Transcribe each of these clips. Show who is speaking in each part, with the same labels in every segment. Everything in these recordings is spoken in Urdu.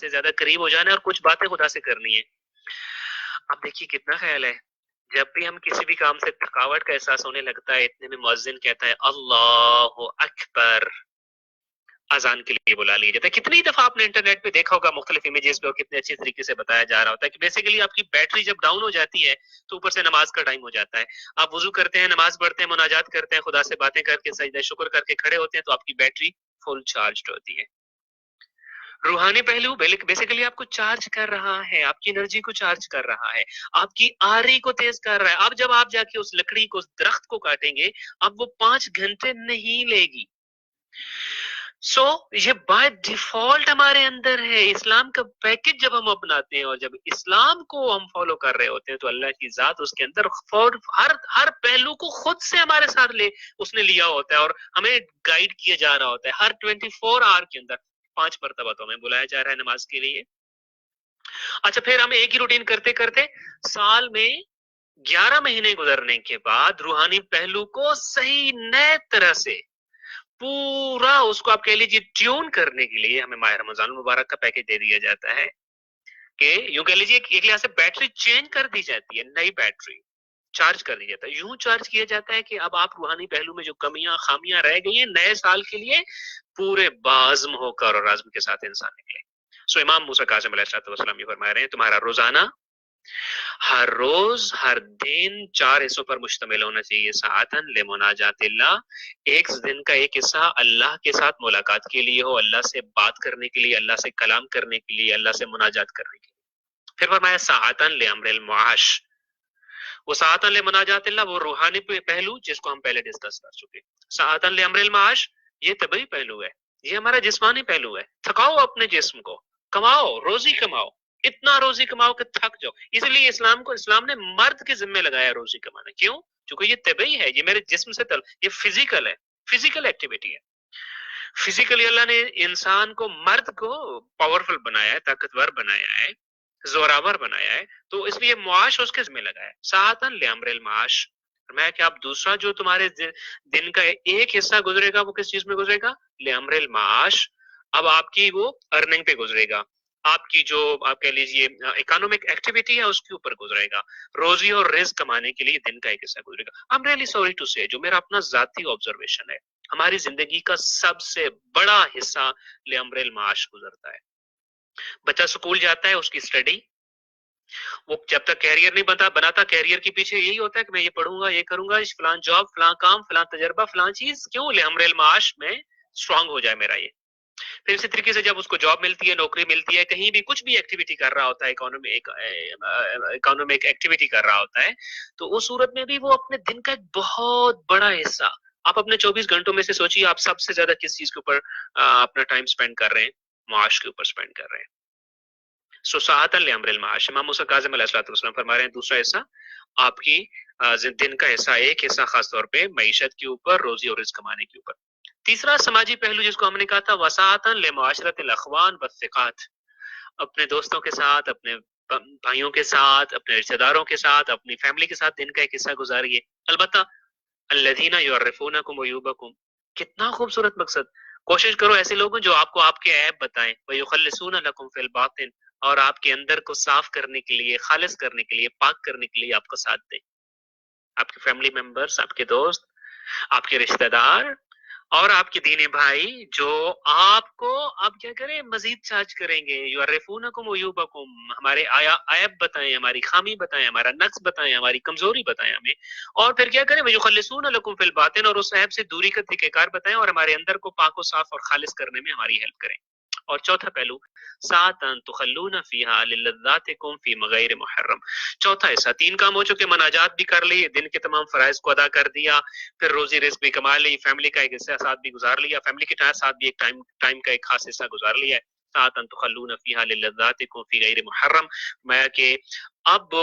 Speaker 1: سے زیادہ قریب ہو جانا ہے اور کچھ باتیں خدا سے کرنی ہے. اب دیکھیے کتنا خیال ہے، جب بھی ہم کسی بھی کام سے تھکاوٹ کا احساس ہونے لگتا ہے اتنے میں مؤذن کہتا ہے اللہ اکبر، اذان کے لیے بلا لیا جاتا ہے. کتنی دفعہ آپ نے انٹرنیٹ پہ دیکھا ہوگا مختلف امیجز پہ اور کتنے اچھے طریقے سے بتایا جا رہا ہوتا ہے کہ بیسیکلی آپ کی بیٹری جب ڈاؤن ہو جاتی ہے تو اوپر سے نماز کا ٹائم ہو جاتا ہے. آپ وضو کرتے ہیں، نماز پڑھتے ہیں، مناجات کرتے ہیں، خدا سے باتیں کر کے سجدہ شکر کر کے کھڑے ہوتے ہیں تو آپ کی بیٹری فل چارجڈ ہوتی ہے. روحانی پہلو بیسیکلی آپ کو چارج کر رہا ہے، آپ کی انرجی کو چارج کر رہا ہے، آپ کی آری کو تیز کر رہا ہے. اب جب آپ جا کے اس لکڑی کو، اس درخت کو کاٹیں گے، اب وہ 5 گھنٹے نہیں لے گی. یہ بائی ڈیفالٹ ہمارے اندر ہے. اسلام کا پیکج جب ہم اپناتے ہیں اور جب اسلام کو ہم فالو کر رہے ہوتے ہیں تو اللہ کی ذات اس کے اندر ہر پہلو کو خود سے ہمارے ساتھ اس نے لیا ہوتا ہے اور ہمیں گائیڈ کیا جا رہا ہوتا ہے. ہر 24 آور کے اندر 5 مرتبہ تو ہمیں بلایا جا رہا ہے نماز کے لیے. اچھا پھر ہمیں ایک ہی روٹین کرتے کرتے سال میں 11 مہینے گزرنے کے بعد روحانی پہلو کو صحیح نئے طرح سے پورا اس کو آپ کہہ لیجیے ٹیون کرنے کے لیے ہمیں ماہ رمضان المبارک کا پیکج دے دیا جاتا ہے کہ یوں کہہ لیجیے ایک لحاظ سے بیٹری چینج کر دی جاتی ہے، نئی بیٹری چارج کر دی جاتا ہے. یوں چارج کیا جاتا ہے کہ اب آپ روحانی پہلو میں جو کمیاں خامیاں رہ گئی ہیں نئے سال کے لیے پورے باعزم ہو کر اور عزم کے ساتھ انسان نکلے. امام موسیٰ کاظم علیہ السلام یہ فرما رہے ہیں تمہارا روزانہ، ہر روز، ہر دن 4 حصوں پر مشتمل ہونا چاہیے. ساعتن لمناجات اللہ، ایک دن کا ایک حصہ اللہ کے ساتھ ملاقات کے لیے ہو، اللہ سے بات کرنے کے لیے، اللہ سے کلام کرنے کے لیے، اللہ سے مناجات کرنے کے لیے. پھر فرمایا ساعتن لامر المعاش، وہ ساعتن لمناجات اللہ وہ روحانی پہلو جس کو ہم پہلے ڈسکس کر چکے. ساعتن لامر المعاش یہ طبعی پہلو ہے، یہ ہمارا جسمانی پہلو ہے. تھکاؤ اپنے جسم کو، کماؤ، روزی کماؤ، اتنا روزی کماؤ کہ تھک جاؤ. اس لیے اسلام نے مرد کے ذمہ لگایا روزی کمانا. کیوں؟ کیونکہ یہ طبعی ہے، یہ میرے جسم سے یہ فزیکل ہے، فزیکل ایکٹیویٹی ہے. فزیکلی اللہ نے انسان کو، مرد کو پاورفل بنایا ہے، طاقتور بنایا ہے، زوراور بنایا ہے، تو اس لیے معاش اس کے ذمہ لگایا ہے. ساعتن لامر المعاش، فرمایا کہ آپ دوسرا جو تمہارے دن کا ایک حصہ گزرے گا وہ کس چیز میں گزرے گا؟ لامر المعاش. اب آپ کی وہ ارننگ پہ گزرے گا، آپ کی جو آپ کہہ لیجیے اکانومک ایکٹیویٹی ہے اس کے اوپر گزرے گا. روزی اور رزق کمانے کے لیے دن کا ایک حصہ گزرے گا. I'm really sorry to say، جو میرا اپنا ذاتی آبزرویشن ہے، ہماری زندگی کا سب سے بڑا حصہ لامر المعاش گزرتا ہے. بچہ سکول جاتا ہے، اس کی اسٹڈی، وہ جب تک کیریئر نہیں بناتا کیریئر کے پیچھے یہی ہوتا ہے کہ میں یہ پڑھوں گا، یہ کروں گا، فلاں جاب، فلاں کام، فلاں تجربہ، فلاں چیز. کیوں؟ لامر المعاش میں اسٹرانگ ہو جائے میرا یہ. پھر اسی طریقے سے جب اس کو جاب ملتی ہے، نوکری ملتی ہے، کہیں بھی کچھ بھی ایکٹیویٹی کر رہا ہوتا ہے، اکانومک ایکٹیویٹی کر رہا ہوتا ہے، تو اس صورت میں بھی وہ اپنے دن کا ایک بہت بڑا حصہ، آپ اپنے 24 گھنٹوں میں سے سوچیے آپ سب سے زیادہ کس چیز کے اوپر اپنا ٹائم سپینڈ کر رہے ہیں؟ معاش کے اوپر سپینڈ کر رہے ہیں. ساعتن لامر المعاش. امام موسیٰ کاظم علیہ السلام فرما رہے ہیں دوسرا حصہ آپ کی دن کا حصہ، ایک حصہ خاص طور پہ معیشت کے اوپر، روزی اور رزق کمانے کے اوپر. تیسرا سماجی پہلو جس کو ہم نے کہا تھا وساعتن لمعاشرت الاخوان والثقات، اپنے دوستوں کے ساتھ، اپنے بھائیوں کے ساتھ، اپنے رشتہ داروں کے ساتھ، اپنی فیملی کے ساتھ دن کا ایک حصہ گزاریے. البتہ الذین یعرفونکم عیوبکم، کتنا خوبصورت مقصد. کوشش کرو ایسے لوگ جو آپ کو آپ کے عیب بتائیں، ویخلصون لکم فی الباطن، اور آپ کے اندر کو صاف کرنے کے لیے، خالص کرنے کے لیے، پاک کرنے کے لیے آپ کو ساتھ دیں. آپ کے فیملی ممبرز، آپ کے دوست، آپ کے رشتہ دار اور آپ کے دینی بھائی جو آپ کو آپ کیا کریں مزید چارج کریں گے. یعرفونکم عیوبکم، ہمارے عیب بتائیں، ہماری خامی بتائیں، ہمارا نقص بتائیں، ہماری کمزوری بتائیں ہمیں، اور پھر کیا کریں ویخلصون لکم فی الباطن، اور اس عیب سے دوری کا طریقہ کار بتائیں اور ہمارے اندر کو پاک و صاف اور خالص کرنے میں ہماری ہیلپ کریں. اور چوتھا پہلو ساعتن تخلون فیہا للذاتکم فی مغیر محرم. چوتھا حصہ 3 کام ہو چکے، مناجات بھی کر لی، دن کے تمام فرائض کو ادا کر دیا، پھر روزی رزق بھی کما لی، فیملی کا ایک حصہ ساتھ بھی گزار لیا، فیملی کے ساتھ بھی ایک ٹائم کا ایک خاص حصہ گزار لیا ہے. ساعتن تخلون فیہا للذاتکم فی غیر محرم، میں کہ اب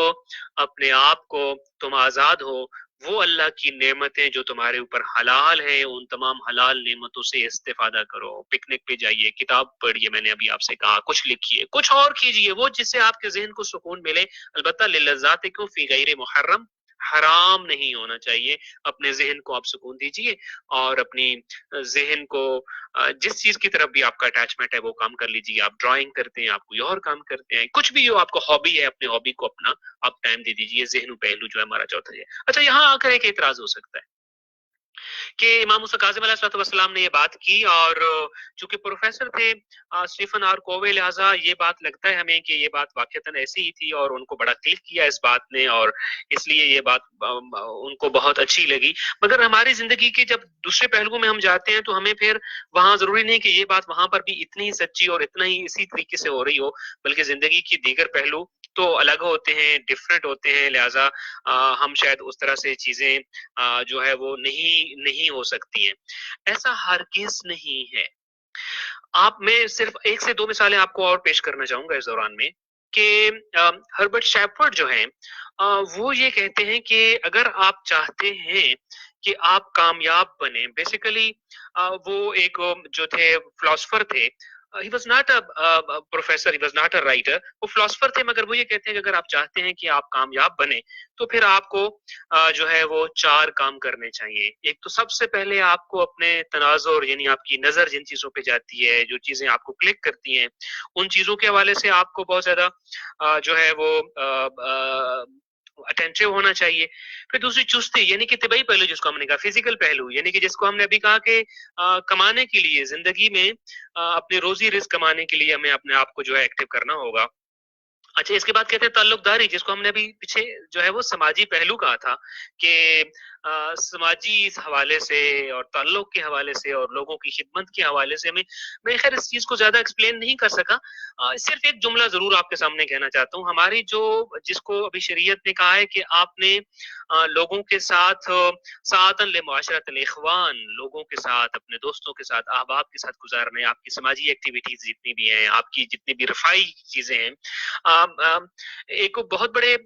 Speaker 1: اپنے آپ کو تم آزاد ہو وہ اللہ کی نعمتیں جو تمہارے اوپر حلال ہیں، ان تمام حلال نعمتوں سے استفادہ کرو. پکنک پہ جائیے، کتاب پڑھیے، میں نے ابھی آپ سے کہا کچھ لکھیے، کچھ اور کیجیے، وہ جس سے آپ کے ذہن کو سکون ملے. البتہ للذاتکم فی غیر محرم، حرام نہیں ہونا چاہیے. اپنے ذہن کو آپ سکون دیجیے اور اپنی ذہن کو جس چیز کی طرف بھی آپ کا اٹیچمنٹ ہے وہ کام کر لیجیے. آپ ڈرائنگ کرتے ہیں, آپ کوئی اور کام کرتے ہیں, کچھ بھی ہو آپ کو ہابی ہے, اپنے ہابی کو اپنا آپ ٹائم دے دیجیے. ذہن پہلو جو ہے ہمارا چوتھا ہے. اچھا, یہاں آ کر ایک اعتراض ہو سکتا ہے کہ امام موسیٰ کاظم علیہ السلام نے یہ بات کی, اور چونکہ پروفیسر تھے اسٹیفن آر کووے, لہٰذا یہ بات لگتا ہے ہمیں کہ یہ بات واقعتاً ایسی ہی تھی اور ان کو بڑا کلک کیا اس بات نے, اور اس لیے یہ بات ان کو بہت اچھی لگی. مگر ہماری زندگی کے جب دوسرے پہلوؤں میں ہم جاتے ہیں تو ہمیں پھر وہاں ضروری نہیں کہ یہ بات وہاں پر بھی اتنی ہی سچی اور اتنا ہی اسی طریقے سے ہو رہی ہو, بلکہ زندگی کی دیگر پہلو تو الگ ہوتے ہیں, ڈفرینٹ ہوتے ہیں. لہٰذا ہم شاید اس طرح سے چیزیں جو ہے وہ نہیں ہو سکتی ہیں. ایسا ہرگز نہیں ہے. آپ میں صرف ایک سے دو مثالیں آپ کو اور پیش کرنا چاہوں گا اس دوران میں, کہ ہربرٹ شیپرڈ جو ہیں وہ یہ کہتے ہیں کہ اگر آپ چاہتے ہیں کہ آپ کامیاب بنیں, بیسیکلی وہ ایک جو تھے فلاسفر تھے, he was not a professor, he was not a writer, وہ فلاسفر تھے, مگر وہ یہ کہتے ہیں کہ اگر آپ چاہتے ہیں کہ آپ کامیاب بنیں تو پھر آپ کو جو ہے وہ 4 کام کرنے چاہیے. ایک تو سب سے پہلے آپ کو اپنے تناظر, یعنی آپ کی نظر جن چیزوں پہ جاتی ہے, جو چیزیں آپ کو کلک کرتی ہیں, ان چیزوں کے حوالے سے آپ کو بہت زیادہ جو ہے وہ اٹینٹیو ہونا چاہیے. پھر دوسری چستی, یعنی کہ طبعی پہلو جس کو ہم نے کہا, فزیکل پہلو, یعنی کہ جس کو ہم نے ابھی کہا کہ کمانے کے لیے, زندگی میں اپنی روزی رزق کمانے کے لیے ہمیں اپنے آپ کو جو ہے ایکٹیو کرنا ہوگا. اچھا, اس کے بعد کہتے ہیں تعلق داری, جس کو ہم نے ابھی پیچھے جو ہے وہ سماجی پہلو کہا تھا, کہ سماجی حوالے سے اور تعلق کے حوالے سے اور لوگوں کی خدمت کے حوالے سے میں خیر اس چیز کو زیادہ ایکسپلین نہیں کر سکا. صرف ایک جملہ ضرور آپ کے سامنے کہنا چاہتا ہوں. ہماری جس کو ابھی شریعت نے کہا ہے کہ آپ نے لوگوں کے ساتھ ساعتن لمعاشرت الاخوان, لوگوں کے ساتھ, اپنے دوستوں کے ساتھ, احباب کے ساتھ گزارنے, آپ کی سماجی ایکٹیویٹیز جتنی بھی ہیں, آپ کی جتنی بھی رفائی چیزیں ہیں. ایک بہت بڑے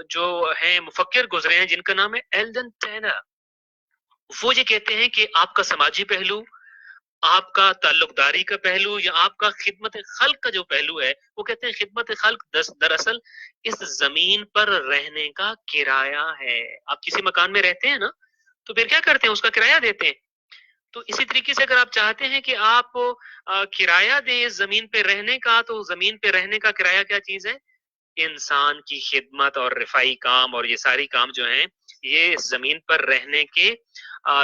Speaker 1: جو ہیں مفکر گزرے ہیں جن کا نام ہے ایلڈن ٹینر, وہ یہ کہتے ہیں کہ آپ کا سماجی پہلو, آپ کا تعلق داری کا پہلو, یا آپ کا خدمت خلق کا جو پہلو ہے, وہ کہتے ہیں خدمت خلق دراصل اس زمین پر رہنے کا کرایہ ہے. آپ کسی مکان میں رہتے ہیں نا, تو پھر کیا کرتے ہیں, اس کا کرایہ دیتے ہیں. تو اسی طریقے سے اگر آپ چاہتے ہیں کہ آپ کرایہ دیں اس زمین پہ رہنے کا, تو زمین پہ رہنے کا کرایہ کیا چیز ہے؟ انسان کی خدمت اور رفائی کام, اور یہ ساری کام جو ہیں یہ اس زمین پر رہنے کے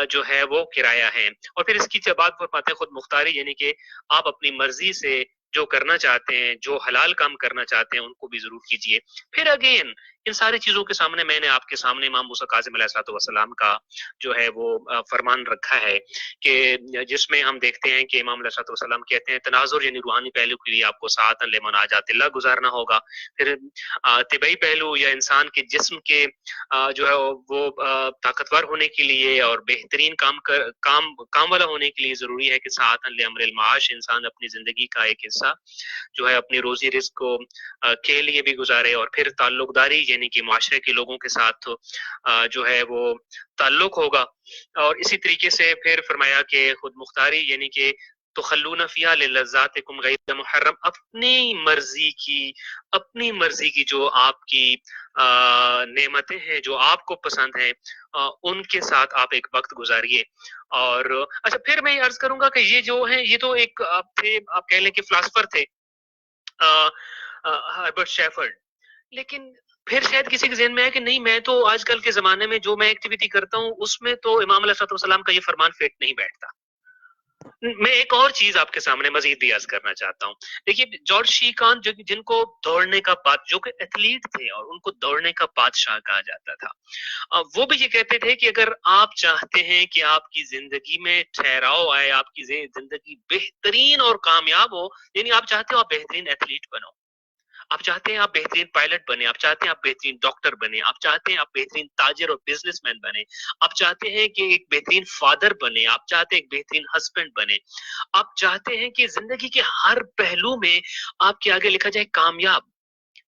Speaker 1: جو ہے وہ کرایہ ہیں. اور پھر اس کی بات فرماتے ہیں خود مختاری, یعنی کہ آپ اپنی مرضی سے جو کرنا چاہتے ہیں, جو حلال کام کرنا چاہتے ہیں, ان کو بھی ضرور کیجیے. پھر اگین ان ساری چیزوں کے سامنے میں نے آپ کے سامنے امام موسیٰ کاظم علیہ السلام کا جو ہے وہ فرمان رکھا ہے, کہ جس میں ہم دیکھتے ہیں کہ امام علیہ السلام کہتے ہیں تناظر یعنی روحانی پہلو کے لیے آپ کو ساعتن لمناجات اللہ گزارنا ہوگا. پھر طبعی پہلو یا انسان کے جسم کے جو ہے وہ طاقتور ہونے کے لیے اور بہترین کام والا ہونے کے لیے ضروری ہے کہ ساعتن لامر المعاش, انسان اپنی زندگی کا ایک حصہ جو ہے اپنی روزی رزق کو کے لیے بھی گزارے. اور پھر تعلق داری, یعنی کہ معاشرے کے لوگوں کے ساتھ جو ہے وہ تعلق ہوگا. اور اسی طریقے سے پھر فرمایا کہ خود مختاری, یعنی کہ تخلون فیہا للذاتکم غیر محرم, اپنی مرضی کی جو آپ کی نعمتیں ہیں, جو آپ کو پسند ہیں, ان کے ساتھ آپ ایک وقت گزاریے. اور اچھا, پھر میں یہ عرض کروں گا کہ یہ جو ہیں یہ تو ایک آپ کہہ لیں کہ فلاسفر تھے ہربرٹ شیفرڈ, لیکن پھر شاید کسی کے ذہن میں ہے کہ نہیں, میں تو آج کل کے زمانے میں جو میں ایکٹیویٹی کرتا ہوں اس میں تو امام علیہ السلام کا یہ فرمان فٹ نہیں بیٹھتا. میں ایک اور چیز آپ کے سامنے مزید بھی عرض کرنا چاہتا ہوں. دیکھیے جارج شیکان جن کو دوڑنے کا جو کہ ایتھلیٹ تھے اور ان کو دوڑنے کا بادشاہ کہا جاتا تھا, وہ بھی یہ کہتے تھے کہ اگر آپ چاہتے ہیں کہ آپ کی زندگی میں ٹھہراؤ آئے, آپ کی زندگی بہترین اور کامیاب ہو, یعنی آپ چاہتے ہو آپ بہترین ایتھلیٹ بنو, آپ چاہتے ہیں آپ بہترین پائلٹ بنے, آپ چاہتے ہیں آپ بہترین ڈاکٹر بنے, آپ چاہتے ہیں آپ بہترین تاجر اور بزنس مین بنے, آپ چاہتے ہیں کہ ایک بہترین فادر بنے, آپ چاہتے ہیں ایک بہترین ہسبینڈ بنے, آپ چاہتے ہیں کہ زندگی کے ہر پہلو میں آپ کے آگے لکھا جائے کامیاب,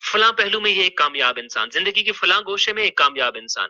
Speaker 1: فلاں پہلو میں یہ ایک کامیاب انسان, زندگی کے فلاں گوشے میں ایک کامیاب انسان.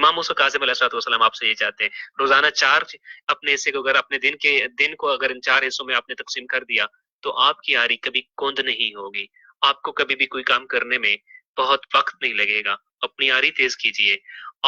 Speaker 1: امام موسیٰ کاظم علیہ السلام آپ سے یہ چاہتے ہیں روزانہ 4 اپنے حصے کو اگر اپنے دن کو اگر ان 4 حصوں میں آپ نے تقسیم کر دیا تو آپ کی آری کبھی کند نہیں ہوگی، آپ کو کبھی بھی کوئی کام کرنے میں بہت وقت نہیں لگے گا. اپنی آری تیز کیجئے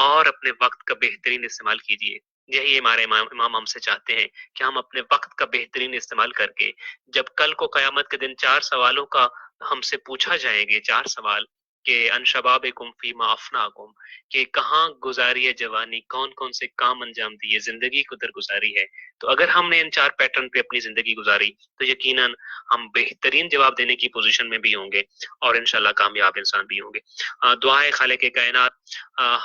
Speaker 1: اور اپنے وقت کا بہترین استعمال کیجئے. یہی ہمارے امام ہم سے چاہتے ہیں کہ ہم اپنے وقت کا بہترین استعمال کر کے جب کل کو قیامت کے دن 4 سوالوں کا ہم سے پوچھا جائیں گے، 4 سوال کہ ان شبابکم فیما افناکم، کہ کہاں گزاری ہے جوانی، کون کون سے کام انجام دیے، زندگی کو در گزاری ہے. تو اگر ہم نے ان 4 پیٹرن پہ اپنی زندگی گزاری تو یقیناً ہم بہترین جواب دینے کی پوزیشن میں بھی ہوں گے اور انشاءاللہ کامیاب انسان بھی ہوں گے. دعائے خالق کائنات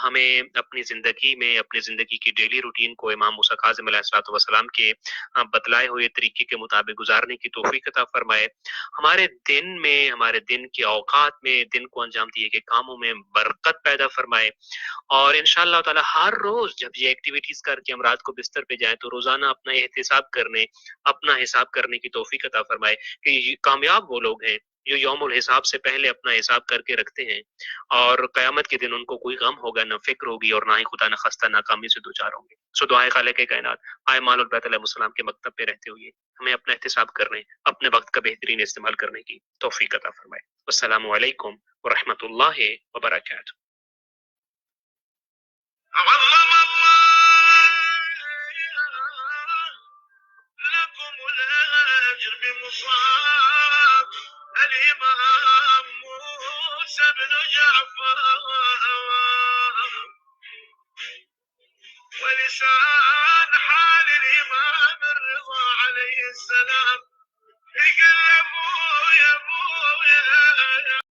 Speaker 1: ہمیں اپنی زندگی میں اپنی زندگی کی ڈیلی روٹین کو امام موسیٰ کاظم علیہ السلام کے بتلائے ہوئے طریقے کے مطابق گزارنے کی توفیق عطا فرمائے. ہمارے دن کے اوقات میں دن کو انجام دیے گئے کاموں میں برکت پیدا فرمائے اور انشاءاللہ تعالی ہر روز جب یہ ایکٹیویٹیز کر کے ہم رات کو بستر پہ جائیں تو روزانہ اپنا حساب کرنے کی توفیق عطا فرمائے کہ کامیاب وہ لوگ ہیں جو یوم الحساب سے پہلے اپنا حساب کر کے رکھتے ہیں اور قیامت کے دن ان کو کوئی غم ہوگا نہ فکر ہوگی اور نہ ہی خدا نخواستہ ناکامی سے دوچار ہوں گے. سو دعائے خالق کائنات آئے مال البیت علیہ السلام کے مکتب پہ رہتے ہوئے ہمیں اپنا احتساب کرنے اپنے وقت کا بہترین استعمال کرنے کی توفیق عطا فرمائے. السلام علیکم ورحمۃ اللہ وبرکاتہ. عظم الله لكم الأجر بمصاب الإمام موسى بن جعفر ولسان حال الإمام الرضا عليه السلام